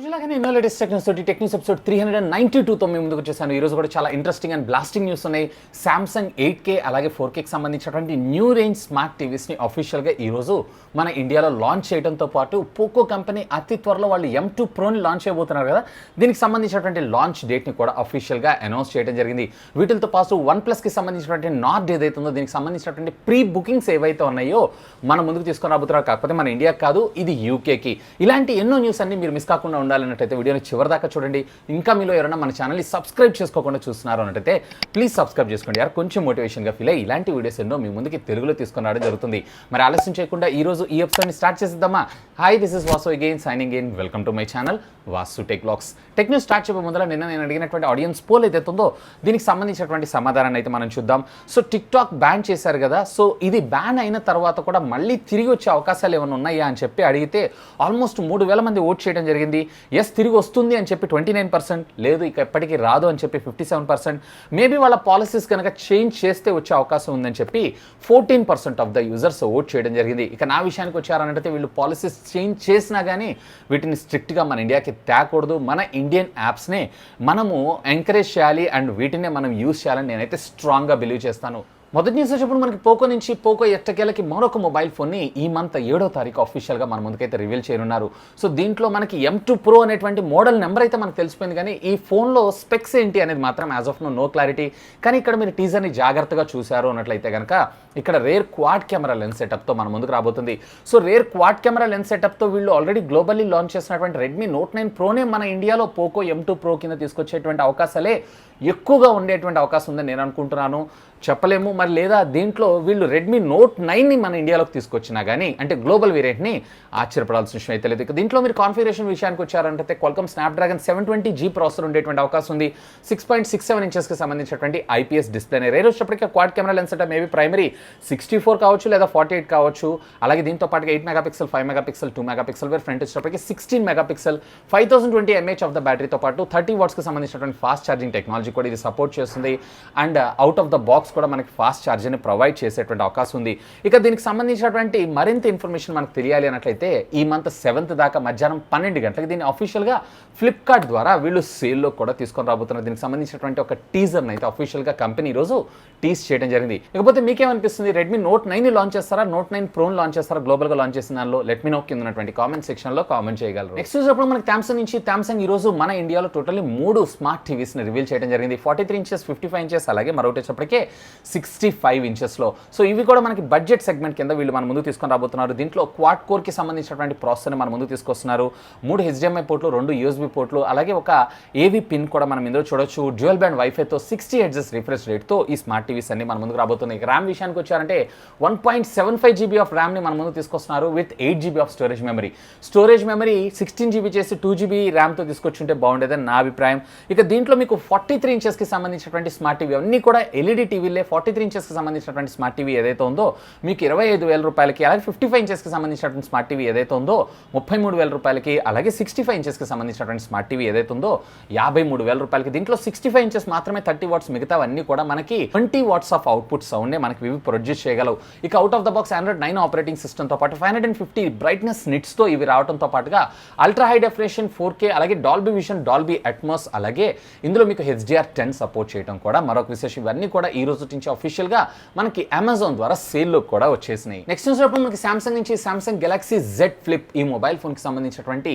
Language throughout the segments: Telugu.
రోజులాగానే ఎన్నో లేటెస్ట్ టెక్ న్యూస్ తోటి టెక్ న్యూస్ ఎపిసోడ్ 392తో మేము ముందుకు వచ్చేసాను. ఈరోజు కూడా చాలా ఇంట్రెస్టింగ్ అండ్ బ్లాస్టింగ్ న్యూస్ ఉన్నాయి. సామ్సంగ్ 8K అలాగే 4Kకి సంబంధించినటువంటి న్యూ రేంజ్ స్మార్ట్ టీవీస్ని అఫీషియల్గా ఈరోజు మన ఇండియాలో లాంచ్ చేయడంతో పాటు పోకో కంపెనీ అతి త్వరలో వాళ్ళు M2 Proని లాంచ్ చేయబోతున్నారు కదా, దీనికి సంబంధించినటువంటి లాంచ్ డేట్ని కూడా అఫీషియల్గా అనౌన్స్ చేయడం జరిగింది. వీటితో పాటు OnePlusకి సంబంధించినటువంటి నార్డ్ ఏదైతే ఉందో దీనికి సంబంధించినటువంటి ప్రీ బుకింగ్స్ ఏవైతే ఉన్నాయో మన ముందుకు తీసుకొని రాబోతున్నారు. కాకపోతే మన ఇండియాకి కాదు, ఇది యూకేకి. ఇలాంటి ఎన్నో న్యూస్ అన్ని మీరు మిస్ కాకుండా ఉండాలన్నట్టయితే వీడియోని చివరిదాకా చూడండి. ఇంకా మీలో ఎవరైనా మన ఛానల్ని సబ్స్క్రైబ్ చేసుకోకుండా చూస్తున్నారు అన్నట్టయితే ప్లీజ్ సబ్స్క్రైబ్ చేసుకోండి. యారు కొంచెం మోటివేషన్గా ఫీల్ అయ్యి ఇలాంటి వీడియోస్ ఎన్నో మీ ముందుకి తెలుగులో తీసుకొని రావడం జరుగుతుంది. మరి ఆలస్యం చేయకుండా ఈ రోజు ఈ ఎపిసోడ్ని స్టార్ట్ చేసేద్దామా? Hi, this is Vasu again signing in. Welcome to my channel Vasu tech vlogs. Tech news start చేయబోయే ముందర నేను అడిగినటువంటి ఆడియన్స్ పోల్ ఏదైతే ఉందో దీనికి సంబంధించినటువంటి సమాధానాన్ని అయితే మనం చూద్దాం. సో టిక్టాక్ బ్యాన్ చేశారు కదా, సో ఇది బ్యాన్ అయిన తర్వాత కూడా మళ్ళీ తిరిగి వచ్చే అవకాశాలు ఏమైనా ఉన్నాయా అని చెప్పి అడిగితే ఆల్మోస్ట్ 3,000 మంది ఓట్ చేయడం జరిగింది. ఎస్, తిరిగి వస్తుంది అని చెప్పి 29%, లేదు ఇక ఎప్పటికీ రాదు అని చెప్పి 57%, మేబీ వాళ్ళ పాలసీస్ కనుక చేంజ్ చేస్తే వచ్చే అవకాశం ఉందని చెప్పి 14% ఆఫ్ ద యూజర్స్ ఓట్ చేయడం జరిగింది. ఇక నా విషయానికి వచ్చారనంటే వీళ్ళు పాలసీస్ చేంజ్ చేసినా కానీ వీటిని స్ట్రిక్ట్గా మన ఇండియాకి తేకూడదు. మన ఇండియన్ యాప్స్నే మనము ఎంకరేజ్ చేయాలి అండ్ వీటినే మనం యూజ్ చేయాలని నేనైతే స్ట్రాంగ్గా బిలీవ్ చేస్తాను. మొదటి న్యూస్ వచ్చేప్పుడు మనకి పోకో నుంచి పోకో ఎట్టకేలకి మరొక మొబైల్ ఫోన్ని ఈ మంత్ 7వ తారీఖు అఫీషియల్గా మన ముందుకైతే రివీల్ చేయనున్నారు. సో దీంట్లో మనకి M2 Pro అనేటువంటి మోడల్ నెంబర్ అయితే మనకు తెలిసిపోయింది, కానీ ఈ ఫోన్లో స్పెక్స్ ఏంటి అనేది మాత్రం యాజ్ ఆఫ్ నో క్లారిటీ. కానీ ఇక్కడ మీరు టీజర్ని జాగ్రత్తగా చూశారు అన్నట్లయితే కనుక ఇక్కడ రేర్ క్వాడ్ కెమెరా లెన్స్ సెటప్తో మన ముందుకు రాబోతుంది. So rear quad camera lens సెటప్తో వీళ్ళు ఆల్రెడీ గ్లోబల్లీ లాంచ్ చేసినటువంటి రెడ్మీ Note 9 Proనే మన ఇండియాలో పోకో M2 Pro కింద తీసుకొచ్చేటువంటి అవకాశాలే ఎక్కువగా ఉండేటువంటి అవకాశం ఉందని నేను అనుకుంటున్నాను. చెప్పలేము మరి, లేదా దీంట్లో వీళ్ళు రెడ్మీ Note 9ని మన ఇండియాలోకి తీసుకొచ్చినా కానీ అంటే గ్లోబల్ వేరియంట్ని ఆశ్చర్యపడాల్సిన విషయం అయితే లేదు. ఇక దీంట్లో మీరు కాన్ఫిగరేషన్ విషయానికి వచ్చారంటే Qualcomm Snapdragon 720G ప్రాసెసర్ ఉండేటువంటి అవకాశం ఉంది. 6.67 ఇంచెస్కి సంబంధించినటువంటి IPS డిస్ప్లేనే. రేర్ వచ్చేటప్పటికీ క్వాడ్ కెమెరా లెన్స్ అంటే మేబీ ప్రైమరీ 64 కావచ్చు లేదా 48 కావచ్చు. అలాగే దీంతో పాటుగా 8 megapixel, 5 megapixel, 2 megapixel where front వచ్చేటప్పటికి 16 మెగాపిక్సెల్, 5020 mAh ఆఫ్ ద బ్యాటరీతో పాటు 30 వాట్స్కి సంబంధించినటువంటి ఫాస్ట్ ఛార్జింగ్ టెక్నాలజీ కూడా ఇది సపోర్ట్ చేస్తుంది. And out of the box కూడా మనకి ఫాస్ట్ ఛార్జింగ్ని ప్రొవైడ్ చేసేటువంటి అవకాశం ఉంది. ఇక దీనికి సంబంధించినటువంటి మరింత ఇన్ఫర్మేషన్ మనకు తెలియాలి అన్నట్లయితే ఈ మంత్ 7th దాకా మధ్యాహ్నం 12 గంటలకు దీన్ని అఫీషియల్గా ఫ్లిప్కార్ట్ ద్వారా వీళ్ళు సేల్లో కూడా తీసుకొని రాబోతున్నారు. దీనికి సంబంధించినటువంటి ఒక టీజర్ని అయితే అఫీషియల్గా కంపెనీ ఈరోజు టీజ్ చేయడం జరిగింది. ఇకపోతే మీకేమనిపిస్తుంది, రెడ్మీ Note 9ని లాంచ్ చేస్తారా, Note 9 Proని లాంచ్ చేస్తారా, గ్లోబల్గా లాంచ్ చేసిన దానిలో లెట్ మీ నో కింద ఉన్నటువంటి కామెంట్ సెక్షన్లో కామెంట్ చేయగలరు. నెక్స్ట్ చూసినప్పుడు మనకి శాంసంగ్ ఈరోజు మన ఇండియాలో టోటల్లీ 3 స్మార్ట్ టీవీస్ని రివీల్ చేయడం జరిగింది. 43 ఇంచెస్, 55 ఇంచెస్, అలాగే మరొకటి వచ్చేప్పటికే 65 ఇంచెస్లో. సో ఇవి కూడా మనకి బడ్జెట్ సెగ్మెంట్ కింద వీళ్ళు మన ముందుకు తీసుకొని రాబోతున్నారు. దీంట్లో క్వాడ్ కోర్కి సంబంధించినటువంటి ప్రాసెసర్ని మన ముందుకు తీసుకొస్తున్నారు. 3 HDMI పోర్ట్లు, 2 USB పోర్ట్లు, అలాగే ఒక AV పిన్ కూడా మనం ఇందులో చూడొచ్చు. డ్యూయల్ బ్యాండ్ వైఫైతో 60 Hz రిఫ్రెష్ రేట్తో ఈ స్మార్ట్ టీవీస్ అన్ని మన ముందుకు రాబోతున్నాయి. ర్యామ్ విషయానికి వచ్చారంటే 1.75 GB ఆఫ్ ర్యామ్ని మన ముందుకు తీసుకొస్తున్నారు with 8 GB of storage memory. Storage memory 16 GB చేసి 2 GB ర్యామ్తో తీసుకొచ్చుంటే బాగుండేదని నా అభిప్రాయం. ఇక దీంట్లో మీకు 43 ఇంచెస్కి సంబంధించినటువంటి స్మార్ట్ టీవీ, అన్నీ కూడా LED టీవీలే. 43 ఇంచెస్కి సంబంధించినటువంటి స్మార్ట్ టీవీ ఏదైతే ఉందో మీకు 25,000 రూపాయలకి, అలాగే 55 ఇంచెస్కి సంబంధించినటువంటి స్మార్ట్ టీవీ ఏదైతే ఉందో 33,000 రూపాయలకి, అలాగే 65 ఇంచెస్కి సంబంధించినటువంటి స్మార్ట్ టీవీ ఏదైతే ఉందో 53,000 రూపాయలకి. దీంట్లో 65 ఇంచెస్ మాత్రమే 30 వాట్స్, మిగతావన్నీ కూడా మనకి 20 వాట్స్ ఆఫ్ అవుట్పుట్ సౌండ్నే మనకి ఇవి ప్రొడ్యూస్ చేయగలవు. ఇక out of the box Android 9 operating సిస్టమ్తో పాటు 550 బ్రైట్నెస్ నిట్స్తో ఇవి రావడంతో పాటుగా అల్ట్రా హై డెఫినేషన్ 4K, అలాగే డాల్బీ విజన్, డాల్బీ అట్మాస్, అలాగే ఇందులో మీకు HDR10 సపోర్ట్ చేయడం కూడా మరొక విశేషం. ఇవన్నీ కూడా ఈ రోజు నుంచి అఫీషియల్గా మనకి అమెజాన్ ద్వారా సేల్లో కూడా వచ్చేసినాయి. నెక్స్ట్ చూసినప్పుడు మనకి సామ్సంగ్ నుంచి సామ్సంగ్ గెలాక్సీ Z Flip ఈ మొబైల్ ఫోన్కి సంబంధించినటువంటి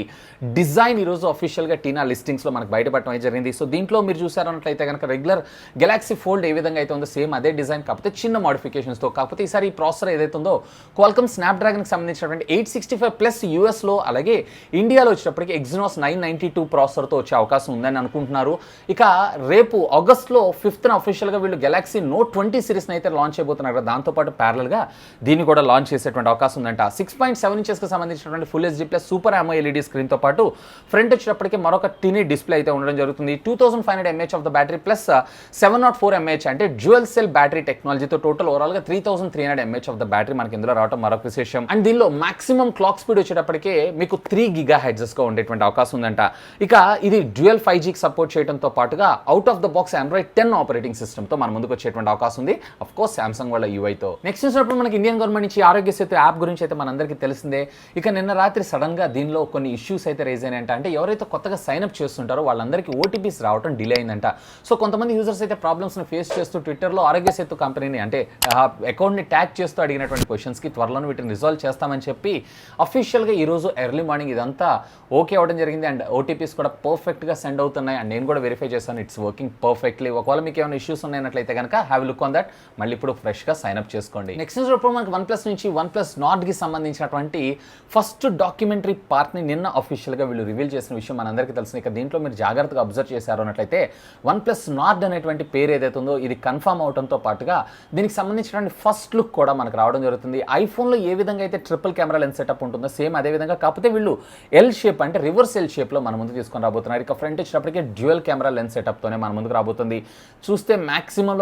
డిజైన్ ఈరోజు అఫీషియల్గా టీనా లిస్టింగ్స్లో మనకు బయటపడటం జరిగింది. సో దీంట్లో మీరు చూసారన్నట్లయితే కనుక రెగ్యులర్ గెలాక్సీ ఫోల్డ్ ఏ విధంగా అయితే ఉందో సేమ్ అదే డిజైన్, కాకపోతే చిన్న మోడిఫికేషన్స్తో. కాకపోతే ఈసారి ఈ ప్రాసెసర్ ఏదైతే ఉందో Qualcomm Snapdragonకి సంబంధించినటువంటి 865+ US అలాగే ఇండియాలో వచ్చేటప్పటికి Exynos 992 ప్రాసెసర్తో వచ్చే అవకాశం ఉందని అనుకుంటున్నారు. ఇక రేపు ఆగస్ట్లో 5th అఫీషియల్గా వీళ్ళు గెలాక్సీ Note 20 సిరీస్ని అయితే లాంచ్ చేయబోతున్నారు. దాంతోపాటు ప్యారల్గా దీన్ని కూడా లాంచ్ చేసేటువంటి అవకాశం ఉందంట. 6.7 ఇంచెస్కి సంబంధించినటువంటి full HD+ super AMOLED LED స్క్రీన్తో పాటు ఫ్రంట్ వచ్చేటప్పటికి మరొక టినీ డిస్ప్లే అయితే ఉండడం జరుగుతుంది. 2500 mAh of the battery plus 704 mAh అంటే డ్యూయల్ సెల్ బ్యాటరీ టెక్నాలజీతో టోటల్ ఓవరాల్గా 3300 mAh ఆఫ్ ద బ్యాటరీ మనకి ఇందులో రావడం మరొక విశేషం. అండ్ దీనిలో మాక్సిమం క్లాక్ స్పీడ్ వచ్చేటప్పటికే మీకు 3 GHz ఉండేటువంటి అవకాశం ఉందంట. ఇక ఇది డ్యూయల్ 5Gకి సపోర్ట్ చేయడంతో పాటుగా out of the box Android 10 operating సిస్టమ్తో మన ముందుకు వచ్చేటువంటి వచ్చేటువంటి అవకాశం ఉంది అఫ్ కోర్స్ సామ్సంగ్ వాళ్ళ యూఐతో. నెక్స్ట్ చూసినప్పుడు మనకి ఇండియన్ గవర్నమెంట్ నుంచి ఆరోగ్య సేతు యాప్ గురించి అయితే మనందరికీ తెలిసిందే. ఇక నిన్న రాత్రి సడన్ గా దీనిలో కొన్ని ఇష్యూస్ అయితే రేజ్ అయినాయంట. అంటే ఎవరైతే కొత్తగా సైన్అప్ చేస్తుంటారో వాళ్ళందరికీ ఓటీపీస్ రావడం డిలే అయిందంట. సో కొంతమంది యూజర్స్ అయితే ప్రాబ్లమ్స్ ని ఫేస్ చేస్తూ ట్విట్టర్లో ఆరోగ్య సేతు కంపెనీని అంటే అకౌంట్ ని ట్యాగ్ చేస్తూ అడిగినటువంటి క్వశ్చన్స్ కి త్వరలో వీటిని రిజాల్వ్ చేస్తామని చెప్పి అఫీషియల్ గా ఈ రోజు ఎర్లీ మార్నింగ్ ఇదంతా ఓకే అవడం జరిగింది. అండ్ ఓటీపీస్ కూడా పర్ఫెక్ట్ గా సెండ్ అవుతున్నాయి. అండ్ నేను కూడా వెరిఫై చేశాను, ఇట్స్ వర్కింగ్ పర్ఫెక్ట్లీ. ఒకవేళ మీకు ఏమైనా ఇష్యూస్ ఉన్నాయన్నట్లయితే కనుక హ్యావ్ లుక్ ఆన్ దట్, మళ్ళీ ఇప్పుడు ఫ్రెష్ గా సైన్ అప్ చేసుకోండి. నెక్స్ట్ ఇప్పుడు మనకి OnePlus నుంచి OnePlus Nord కి సంబంధించినటువంటి ఫస్ట్ డాక్యుమెంటరీ పార్ట్ ని నిన్న అఫీషియల్ గా వీళ్ళు రివీల్ చేసిన విషయం మనందరికీ తెలుసు. ఇక దీంట్లో మీరు జాగ్రత్తగా అబ్జర్వ్ చేశారు అన్నట్లయితే OnePlus Nord అనేటువంటి పేరు ఏదైతే ఉందో ఇది కన్ఫర్మ్ అవడంతో పాటుగా దీనికి సంబంధించినటువంటి ఫస్ట్ లుక్ కూడా మనకు రావడం జరుగుతుంది. ఐఫోన్ లో ఏ విధంగా అయితే ట్రిపుల్ కెమెరా లెన్స్ సెటప్ ఉంటుందో సేమ్ అదే విధంగా, కాకపోతే వీళ్ళు ఎల్ షేప్ అంటే రివర్స్ ఎల్ షేప్ లో మన ముందు తీసుకొని రాబోతున్నారు. ఇక ఫ్రంట్ వచ్చినప్పటికీ డ్యూయల్ కెమెరా లెన్స్ సెటప్ తోనే మన ముందుకు రాబోతుంది. చూస్తే మాక్సిమం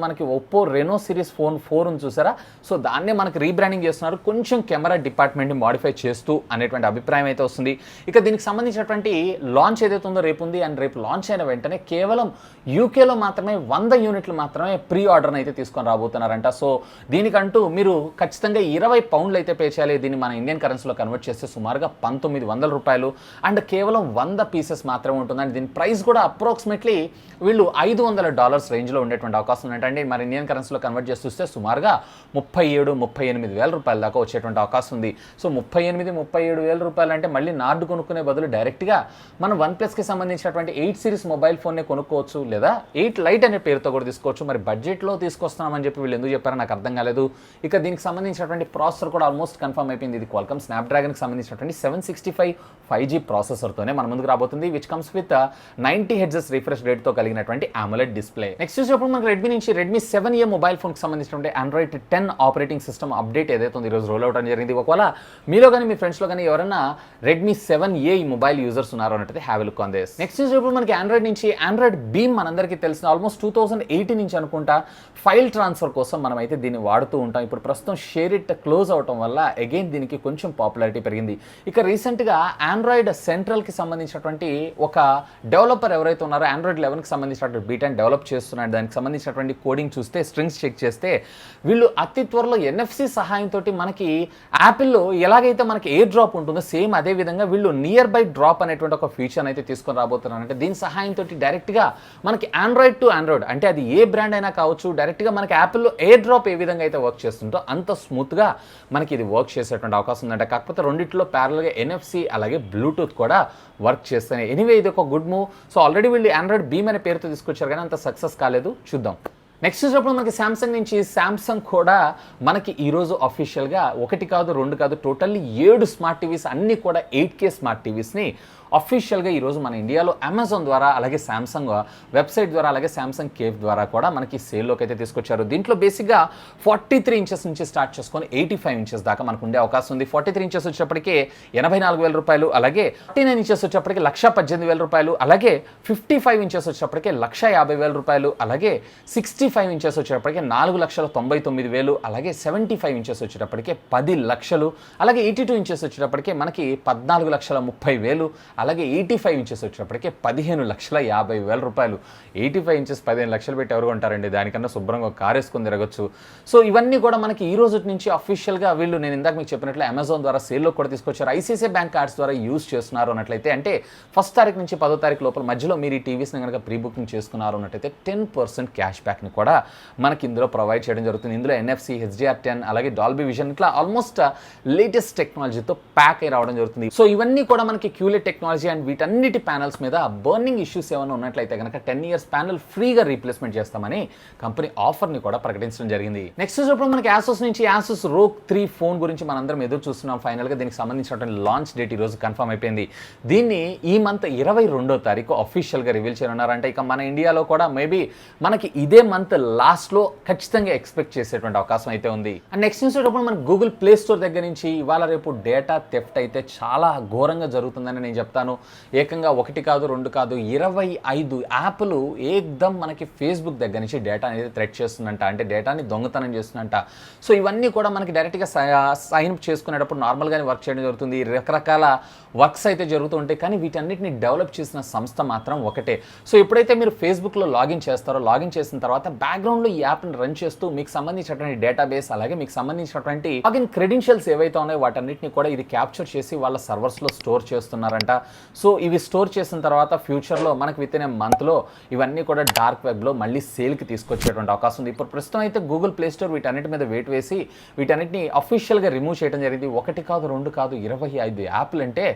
మనకి ఒప్పో రెనో సిరీస్ ఫోన్ 4 ఉంది చూసారా, సో దాన్నే మనకి రీబ్రాండింగ్ చేస్తున్నారు, కొంచెం కెమెరా డిపార్ట్మెంట్ ని మాడిఫై చేస్తూ అనేటువంటి అభిప్రాయం అయితే వస్తుంది. ఇక దీనికి సంబంధించినటువంటి లాంచ్ ఏదైతే ఉందో రేపు ఉంది. అండ్ రేపు లాంచ్ అయిన వెంటనే కేవలం యూకేలో మాత్రమే 100 యూనిట్లు మాత్రమే ప్రీ ఆర్డర్ అయితే తీసుకొని రాబోతున్నారంట. సో దీనికంటూ మీరు ఖచ్చితంగా 20 పౌండ్లు అయితే పే చేయాలి. దీన్ని మన ఇండియన్ కరెన్సీలో కన్వర్ట్ చేస్తే సుమారుగా 1900 రూపాయలు. అండ్ కేవలం 100 పీసెస్ మాత్రమే ఉంటుంది. అండ్ దీని ప్రైస్ కూడా అప్రాక్సిమేట్లీ వీళ్ళు $500 రేంజ్లో ఉండేటువంటి అవకాశం ఉందంటే మరి ఇండియన్ కరెన్సీలో కన్వర్ట్ చేసి చూస్తే సుమారుగా 37-38 వేల రూపాయల దాకా వచ్చేటువంటి అవకాశం ఉంది. సో 38-37 వేల రూపాయలు అంటే మళ్ళీ నార్డ్ కొనుక్కునే బదులు డైరెక్ట్గా మనం OnePlusకి సంబంధించినటువంటి 8 సిరీస్ మొబైల్ ఫోన్నే కొనుక్కోవచ్చు, లేదా 8 లైట్ అనే పేరుతో కూడా తీసుకోవచ్చు. మరి బడ్జెట్లో తీసుకొస్తున్నామని చెప్పి వీళ్ళు ఎందుకు చెప్పారో నాకు అర్థం కాలేదు. ఇక దీనికి సంబంధించినటువంటి ప్రాసెసర్ కూడా ఆల్మోస్ట్ కన్ఫర్మ్ అయిపోయింది. ఇది Qualcomm Snapdragonకి సంబంధించినటువంటి 765 5G ప్రాసెసర్తోనే మన ముందుకు రాబోతుంది, which comes with 90 Hz refresh రేట్తో కలిగినటువంటి AMOLED డిస్ప్లే. నెక్స్ట్ చూసినప్పుడు మనకి రెడ్మీ నుంచి రెడ్మీ 7A మొబైల్ ఫోన్కి సంబంధించినటువంటి Android 10 ఆపరేటింగ్ సిస్టమ్ అప్డేట్ ఏదైతే ఉంది ఈరోజు రోల్ అవుట్ అని జరిగింది. ఒకవేళ మీలో కానీ మీ ఫ్రెండ్స్లో కానీ ఎవరైనా రెడ్మీ 7A మొబైల్ యూజర్స్ ఉన్నారో అన్నట్టు have look on this. Next చూసినప్పుడు మనకి ఆండ్రాయిడ్ నుంచి ఆండ్రాయిడ్ బీమ్ మనందరికీ తెలిసిన ఆల్మోస్ట్ 2018 నుంచి అనుకుంటా ఫైల్ ట్రాన్స్ఫర్ కోసం మనం అయితే దీన్ని వాడుతూ ఉంటాం. ఇప్పుడు ప్రస్తుతం షేర్ ఇట్ క్లోజ్ అవటం వల్ల అగైన్ దీనికి కొంచెం పాపులారిటీ పెరిగింది. ఇక రీసెంట్గా ఆండ్రాయిడ్ సెంట్రల్కి సంబంధించినటువంటి ఒక డెవలపర్ ఎవరైతే ఉన్నారో ఆండ్రాయిడ్ 11కి సంబంధించినటువంటి బీటాని డెవలప్ చేస్తున్నాడు. దానికి సంబంధించినటువంటి కోడింగ్ చూస్తే స్ట్రింగ్స్ చెక్ చేస్తే వీళ్ళు అతి త్వరలో NFC సహాయంతో మనకి యాపిల్లో ఎలాగైతే మనకి ఎయిర్ డ్రాప్ ఉంటుందో సేమ్ అదే విధంగా వీళ్ళు నియర్ బై డ్రాప్ అనేటువంటి ఒక ఫీచర్ అయితే తీసుకొని రాబోతున్నారు. అంటే దీని సహాయంతో డైరెక్ట్గా మనకి ఆండ్రాయిడ్ టు ఆండ్రాయిడ్ అంటే అది ఏ బ్రాండ్ అయినా కావచ్చు, డైరెక్ట్గా మనకి యాపిల్లో ఎయిర్ డ్రాప్ ఏ విధంగా అయితే వర్క్ చేస్తుందో అంత స్మూత్గా మనకి ఇది వర్క్ చేసేటువంటి అవకాశం ఉందంట. కాకపోతే రెండిట్లో ప్యారల్గా NFC అలాగే బ్లూటూత్ కూడా వర్క్ చేస్తున్నాయి. ఎనీవే ఇది ఒక గుడ్ మూవ్. సో ఆల్రెడీ వీళ్ళు ఆండ్రాయిడ్ బీమ్ అనే పేరుతో తీసుకొచ్చారు కానీ అంత సక్సెస్ కాలేదు, చూద్దాం. నెక్స్ట్ చూసినప్పుడు మనకి సామ్సంగ్ నుంచి సామ్సంగ్ కూడా మనకి ఈరోజు అఫీషియల్గా 1 కాదు 2 కాదు టోటల్లీ 7 స్మార్ట్ టీవీస్ అన్నీ కూడా 8K స్మార్ట్ టీవీస్ని అఫీషియల్గా ఈరోజు మన ఇండియాలో అమెజాన్ ద్వారా అలాగే సామ్సంగ్ వెబ్సైట్ ద్వారా అలాగే సామ్సంగ్ కేఫ్ ద్వారా కూడా మనకి సేల్లోకి అయితే తీసుకొచ్చారు. దీంట్లో బేసిక్గా 43 ఇంచెస్ నుంచి స్టార్ట్ చేసుకొని 85 ఇంచెస్ దాకా మనకు ఉండే అవకాశం ఉంది. 43 ఇంచెస్ వచ్చేప్పటికే 84 వేల రూపాయలు, అలాగే 49 ఇంచెస్ వచ్చేప్పటికి 1,18,000 రూపాయలు, అలాగే 55 ఇంచెస్ వచ్చేప్పటికే 1,50,000 రూపాయలు, అలాగే 65 ఇంచెస్ వచ్చేటప్పటికే 4,99,000, అలాగే 75 ఇంచెస్ వచ్చేటప్పటికే 10 లక్షలు, అలాగే 82 ఇంచెస్ వచ్చేటప్పటికే మనకి 14,30,000, అలాగే 85 ఇంచెస్ వచ్చేటప్పటికే 15,50,000 రూపాయలు. 85 ఇంచెస్ 15 లక్షలు పెట్టి ఎవరు కొంటారండి? దానికన్నా శుభ్రంగా ఒక కార్ వేసుకొని తిరగచ్చు. సో ఇవన్నీ కూడా మనకి ఈ రోజు నుంచి అఫీషియల్గా వీళ్ళు నేను ఇందాక మీకు చెప్పినట్లు అమెజాన్ ద్వారా సేల్లో కూడా తీసుకొచ్చారు. ICICI బ్యాంక్ కార్డ్స్ ద్వారా యూజ్ చేస్తున్నారు అన్నట్లయితే అంటే 1వ తారీఖు నుంచి 10వ తారీఖు లోపల మధ్యలో మీరు ఈ టీవీస్ని కనుక ప్రీ బుకింగ్ చేసుకున్నారు అన్నట్లయితే 10% క్యాష్ బ్యాక్ని కూడా మనకి ఇందులో ప్రొవైడ్ చేయడం జరుగుతుంది. ఇందులో NFC, HDR10 అలాగే డాల్బీ విజన్ ఇట్లా ఆల్మోస్ట్ లేటెస్ట్ టెక్నాలజీతో ప్యాక్ అయి రావడం జరుగుతుంది. సో ఇవన్నీ కూడా మనకి QLED టెక్నాలజీ అండ్ వీటన్నిటి ప్యానల్స్ మీద బర్నింగ్ ఇష్యూస్ ఏమైనా ఉన్నట్లయితే కనుక 10 ఇయర్స్ ప్యానల్ ఫ్రీగా రీప్లేస్మెంట్ చేస్తామని కంపెనీ ఆఫర్ని కూడా ప్రకటించడం జరిగింది. నెక్స్ట్ ఇప్పుడు మనకి ఆసూస్ నుంచి ఆసూస్ ROG 3 ఫోన్ గురించి మనందరం ఎదురు చూస్తున్నాం. ఫైనల్గా దీనికి సంబంధించినటువంటి లాంచ్ డేట్ ఈ రోజు కన్ఫర్మ్ అయిపోయింది. దీన్ని ఈ మంత్ 22వ తారీఖు అఫీషియల్గా రివీల్ చేయనున్నారంటే ఇక మన ఇండియాలో కూడా మేబీ మనకి ఇదే మంత్ లాస్ట్లో ఖచ్చితంగా ఎక్స్పెక్ట్ చేసేటువంటి అవకాశం అయితే ఉంది. అండ్ నెక్స్ట్ చూసేటప్పుడు మనకి గూగుల్ ప్లే స్టోర్ దగ్గర నుంచి ఇవాళ రేపు డేటా థెఫ్ట్ అయితే చాలా ఘోరంగా జరుగుతుందని నేను చెప్తాను. చెప్తాను. ఏకంగా 1 కాదు, 2 కాదు 25 యాప్‌లు ఏకదమ్ మనకి ఫేస్‌బుక్ దగ్గర నుంచి డేటా అనేది థ్రెట్ చేస్తుందంట. అంటే డేటాని దొంగతనం చేస్తుందంట. సో ఇవన్నీ కూడా మనకి డైరెక్ట్‌గా సైన్ అప్ చేసుకునేటప్పుడు నార్మల్‌గానే వర్క్ చేయడం జరుగుతుంది. రకరకాల వర్క్స్ అయితే జరుగుతూ ఉంటాయి. కానీ వీటన్నిటిని డెవలప్ చేసిన సంస్థ మాత్రం ఒకటే. సో ఎప్పుడైతే మీరు ఫేస్‌బుక్‌లో లాగిన్ చేస్తారో, లాగిన్ చేసిన తర్వాత బ్యాక్‌గ్రౌండ్‌లో ఈ యాప్‌ని రన్ చేస్తూ మీకు సంబంధించినటువంటి డేటాబేస్ అలాగే మీకు సంబంధించినటువంటి లాగిన్ క్రెడెన్షియల్స్ ఏవైతే ఉన్నాయో వాటన్నిటిని కూడా ఇది క్యాప్చర్ చేసి వాళ్ళ సర్వర్స్‌లో స్టోర్ చేస్తున్నారంట. సో ఇవి స్టోర్ చేసిన తర్వాత ఫ్యూచర్‌లో మనకి విత్ ఇన్ ఏ మంత్‌లో ఇవన్నీ కూడా డార్క్ వెబ్‌లో మళ్ళీ సేల్‌కి తీసుకొచ్చేటువంటి అవకాశం ఉంది. ఇప్పుడు ప్రస్తుతం అయితే గూగుల్ ప్లే స్టోర్ వీటన్నిటి మీద వేట్ వేసి వీటన్నిటిని అఫీషియల్‌గా రిమూవ్ చేయడం జరిగింది. 1 కాదు, 2 కాదు 25 యాప్‌లు అంటే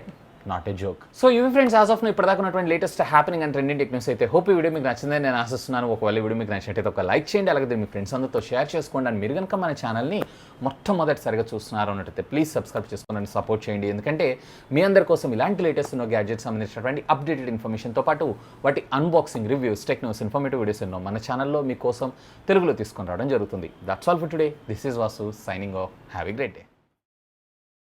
నాట్ ఏ జోక్. సో ఇవి ఫ్రెండ్స్ యాజ్ ఆఫ్ ఇప్పటిదాకా ఉన్నటువంటి latest happening and trending tech news అయితే. హోప్ ఈ వీడియో మీకు నచ్చిందని నేను ఆశిస్తున్నాను. ఒకవేళ వీడియో మీకు నచ్చినట్టయితే ఒక లైక్ చేయండి, అలాగే మీ ఫ్రెండ్స్ అందరితో షేర్ చేసుకోండి. అండ్ మీరు కనుక మన ఛానల్ని మొట్టమొదటిసారిగా చూస్తున్నారు అన్నట్టయితే ప్లీజ్ సబ్స్క్రైబ్ చేసుకొని సపోర్ట్ చేయండి. ఎందుకంటే మీ అందరి కోసం ఇలాంటి లేటెస్ట్ గ్యాడ్జెట్స్ సంబంధించినటువంటి అప్డేటెడ్ ఇన్ఫర్మేషన్తో పాటు వాటి unboxing, reviews, tech news, informative videos ఎన్నో మన ఛానల్లో మీకోసం తెలుగులో తీసుకొని రావడం జరుగుతుంది. That's all for today. This is Vasu signing off. Have a great day.